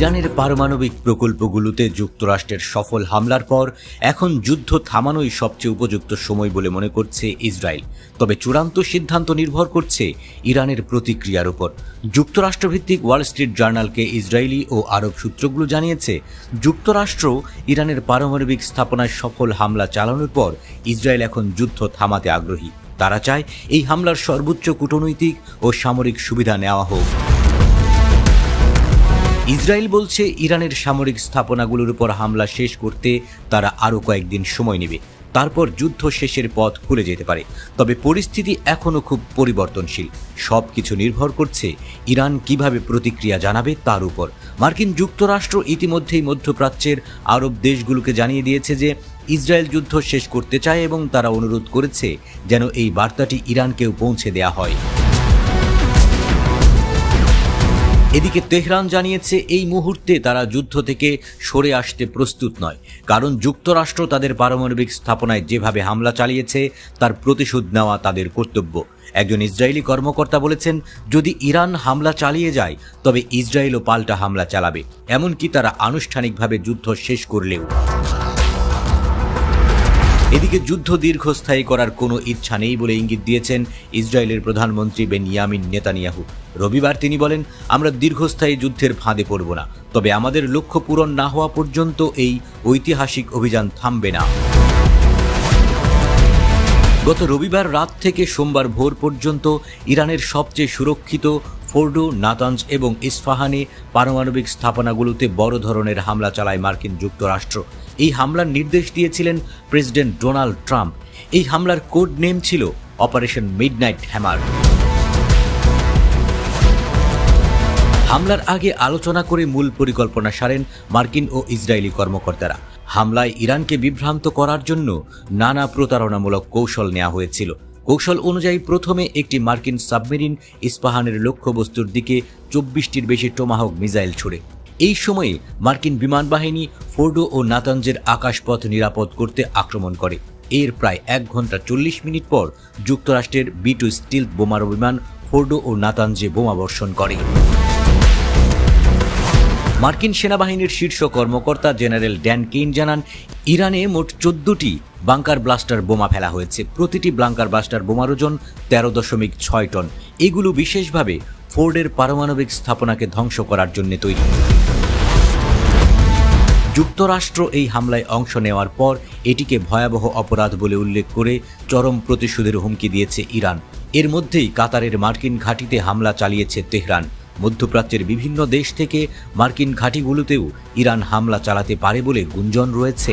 ইরানের পারমাণবিক প্রকল্পগুলোতে যুক্তরাষ্ট্রের সফল হামলার পর এখন যুদ্ধ থামানোই সবচেয়ে উপযুক্ত সময় বলে মনে করছে ইসরায়েল। তবে চূড়ান্ত সিদ্ধান্ত নির্ভর করছে ইরানের প্রতিক্রিয়ার উপর। যুক্তরাষ্ট্রভিত্তিক ওয়াল স্ট্রিট জার্নালকে ইসরায়েলি ও আরব সূত্রগুলো জানিয়েছে, যুক্তরাষ্ট্র ইরানের পারমাণবিক স্থাপনায় সফল হামলা চালানোর পর ইসরায়েল এখন যুদ্ধ থামাতে আগ্রহী। তারা চায় এই হামলার সর্বোচ্চ কূটনৈতিক ও সামরিক সুবিধা নেওয়া হোক। ইসরায়েল বলছে, ইরানের সামরিক স্থাপনাগুলোর উপর হামলা শেষ করতে তারা আরও কয়েকদিন সময় নেবে, তারপর যুদ্ধ শেষের পথ খুলে যেতে পারে। তবে পরিস্থিতি এখনও খুব পরিবর্তনশীল। সবকিছু নির্ভর করছে ইরান কিভাবে প্রতিক্রিয়া জানাবে তার উপর। মার্কিন যুক্তরাষ্ট্র ইতিমধ্যেই মধ্যপ্রাচ্যের আরব দেশগুলোকে জানিয়ে দিয়েছে যে ইসরায়েল যুদ্ধ শেষ করতে চায় এবং তারা অনুরোধ করেছে যেন এই বার্তাটি ইরানকেও পৌঁছে দেয়া হয়। এদিকে তেহরান জানিয়েছে, এই মুহূর্তে তারা যুদ্ধ থেকে সরে আসতে প্রস্তুত নয়, কারণ যুক্তরাষ্ট্র তাদের পারমাণবিক স্থাপনায় যেভাবে হামলা চালিয়েছে তার প্রতিশোধ নেওয়া তাদের কর্তব্য। একজন ইসরায়েলি কর্মকর্তা বলেছেন, যদি ইরান হামলা চালিয়ে যায় তবে ইসরায়েলও পাল্টা হামলা চালাবে, এমনকি তারা আনুষ্ঠানিকভাবে যুদ্ধ শেষ করলেও। এদিকে যুদ্ধ দীর্ঘস্থায়ী করার কোনো ইচ্ছা নেই বলে ইঙ্গিত দিয়েছেন ইসরায়েলের প্রধানমন্ত্রী বেনিয়ামিন নেতানিয়াহু। রবিবার তিনি বলেন, আমরা দীর্ঘস্থায়ী যুদ্ধের ফাঁদে পড়ব না, তবে আমাদের লক্ষ্য পূরণ না হওয়া পর্যন্ত এই ঐতিহাসিক অভিযান থামবে না। গত রবিবার রাত থেকে সোমবার ভোর পর্যন্ত ইরানের সবচেয়ে সুরক্ষিত ফোর্ডো, নাতানজ এবং ইস্পাহানে পারমাণবিক স্থাপনাগুলোতে বড় ধরনের হামলা চালায় মার্কিন যুক্তরাষ্ট্র। এই হামলার নির্দেশ দিয়েছিলেন প্রেসিডেন্ট ডোনাল্ড ট্রাম্প। এই হামলার কোড নেম ছিল অপারেশন মিডনাইট হ্যামার। হামলার আগে আলোচনা করে মূল পরিকল্পনা সারেন মার্কিন ও ইসরায়েলি কর্মকর্তারা। হামলায় ইরানকে বিভ্রান্ত করার জন্য নানা প্রতারণামূলক কৌশল নেওয়া হয়েছিল। কৌশল অনুযায়ী প্রথমে একটি মার্কিন সাবমেরিন ইস্পাহানের লক্ষ্যবস্তুর দিকে 24টির বেশি টোমাহক মিসাইল ছুড়ে। এই সময়ে মার্কিন বিমান বাহিনী ফোর্ডো ও নাতানজের আকাশপথ নিরাপদ করতে আক্রমণ করে। এর প্রায় 1 ঘন্টা 40 মিনিট পর যুক্তরাষ্ট্রের B-2 স্টিলথ বোমারু বিমান ফোর্ডো ও নাতানজে বোমা বর্ষণ করে। মার্কিন সেনাবাহিনীর শীর্ষ কর্মকর্তা জেনারেল ড্যান কেইন জানান, ইরানে মোট 14টি বাংকার ব্লাস্টার বোমা ফেলা হয়েছে। প্রতিটি বাংকার ব্লাস্টার বোমার ওজন 13.6 টন। এগুলো বিশেষভাবে ফোর্ডের পারমাণবিক স্থাপনাকে ধ্বংস করার জন্য তৈরি। যুক্তরাষ্ট্র এই হামলায় অংশ নেওয়ার পর এটিকে ভয়াবহ অপরাধ বলে উল্লেখ করে চরম প্রতিশোধের হুমকি দিয়েছে ইরান। এর মধ্যেই কাতারের মার্কিন ঘাঁটিতে হামলা চালিয়েছে তেহরান। মধ্যপ্রাচ্যের বিভিন্ন দেশ থেকে মার্কিন ঘাঁটিগুলোতেও ইরান হামলা চালাতে পারে বলে গুঞ্জন রয়েছে।